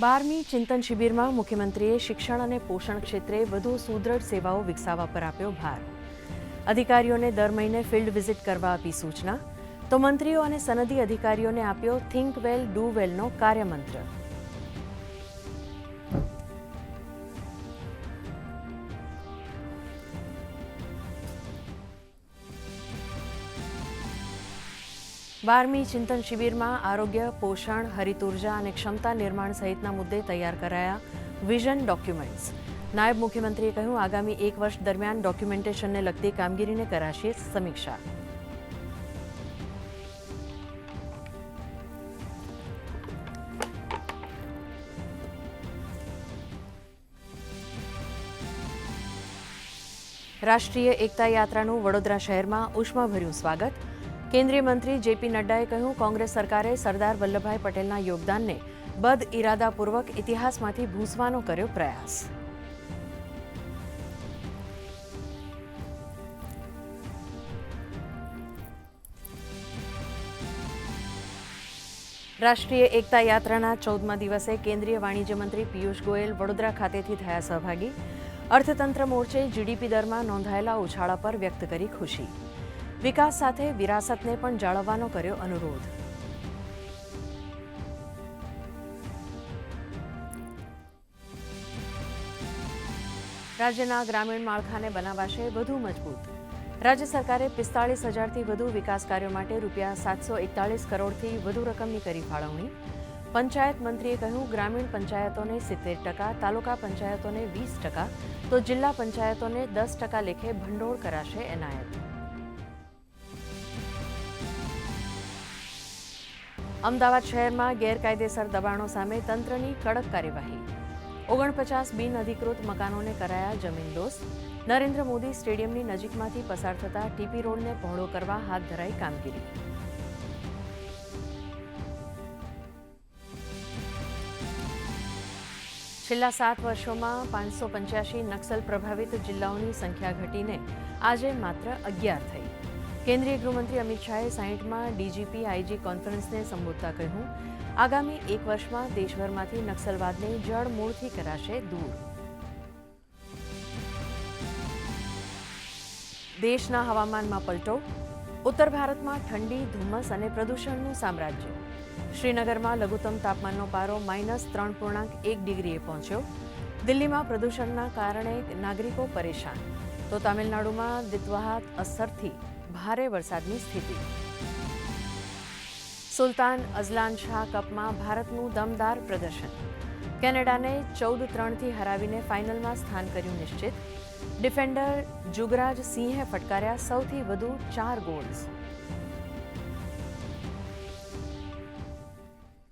12મી ચિંતન શિબિરમાં મુખ્યમંત્રીએ શિક્ષણ અને પોષણ ક્ષેત્રે વધુ સુદૃઢ સેવાઓ વિકસાવવા પર આપ્યો ભાર. અધિકારીઓને દર મહિને ફિલ્ડ વિઝિટ કરવા આપી સૂચના, તો મંત્રીઓ અને સનદી અધિકારીઓને આપ્યો થિંક વેલ ડુ વેલનો કાર્યમંત્ર. બારમી ચિંતન શિબિરમાં આરોગ્ય, પોષણ, હરિત ઉર્જા અને ક્ષમતા નિર્માણ સહિતના મુદ્દે તૈયાર કરાયા વિઝન ડોક્યુમેન્ટ્સ. નાયબ મુખ્યમંત્રીએ કહ્યું, આગામી 1 વર્ષ દરમિયાન ડોક્યુમેન્ટેશનને લગતી કામગીરીને કરાશે સમીક્ષા. રાષ્ટ્રીય એકતા યાત્રાનું વડોદરા શહેરમાં ઉષ્માભર્યું સ્વાગત. કેન્દ્રીય મંત્રી જેપી નડ્ડાએ કહ્યું, કોંગ્રેસ સરકારે સરદાર વલ્લભભાઈ પટેલના યોગદાનને બદ ઇરાદાપૂર્વક ઇતિહાસમાંથી ભૂંસવાનો કર્યો પ્રયાસ. રાષ્ટ્રીય એકતા યાત્રાના 14મા દિવસે કેન્દ્રીય વાણિજ્ય મંત્રી પિયુષ ગોયલ વડોદરા ખાતેથી થયા સહભાગી. અર્થતંત્ર મોરચે જીડીપી દરમાં નોંધાયેલા ઉછાળા પર વ્યક્ત કરી ખુશી. વિકાસ સાથે વિરાસતને પણ જાળવવાનો કર્યો અનુરોધ. રાજ્યના ગ્રામીણ માળખાને બનાવાશે વધુ મજબૂત. રાજ્ય સરકારે 45,000થી વધુ વિકાસ કાર્યો માટે ₹741 કરોડથી વધુ રકમની કરી ફાળવણી. પંચાયત મંત્રીએ કહ્યું, ગ્રામીણ પંચાયતોને 70%, તાલુકા પંચાયતોને 20%, તો જિલ્લા પંચાયતોને 10% લેખે ભંડોળ કરાશે એનાયત. અમદાવાદ શહેરમાં ગેરકાયદેસર દબાણો સામે તંત્રની કડક કાર્યવાહી. 49 બિનઅધિકૃત મકાનોને કરાયા જમીનદોસ્ત. નરેન્દ્ર મોદી સ્ટેડિયમની નજીકમાંથી પસાર થતા ટીપી રોડને પહોળો કરવા હાથ ધરાઈ કામગીરી. છેલ્લા 7 વર્ષોમાં 585 નક્સલ પ્રભાવિત જિલ્લાઓની સંખ્યા ઘટીને આજે માત્ર 11 થઈ. કેન્દ્રીય ગૃહમંત્રી અમિત શાહે 60માં ડીજીપી આઈજી કોન્ફરન્સને સંબોધતા કહ્યું, આગામી 1 વર્ષમાં દેશભરમાંથી નક્સલવાદને જડમૂળથી કરાશે દૂર. દેશના હવામાનમાં પલટો. ઉત્તર ભારતમાં ઠંડી, ધુમ્મસ અને પ્રદૂષણનું સામ્રાજ્ય. શ્રીનગરમાં લઘુત્તમ તાપમાનનો પારો -3.1 ડિગ્રીએ પહોંચ્યો. દિલ્હીમાં પ્રદૂષણના કારણે નાગરિકો પરેશાન, તો તામિલનાડુમાં દિત્વાહાત અસરથી ભારે વરસાદની સ્થિતિ. સુલતાન અઝલાન શાહ કપમાં ભારતનું દમદાર પ્રદર્શન. કેનેડાને 14-3થી હરાવીને ફાઇનલમાં સ્થાન કર્યું નિશ્ચિત. ડિફેન્ડર જુગરાજ સિંહે ફટકાર્યા સૌથી વધુ 4 ગોલ્સ.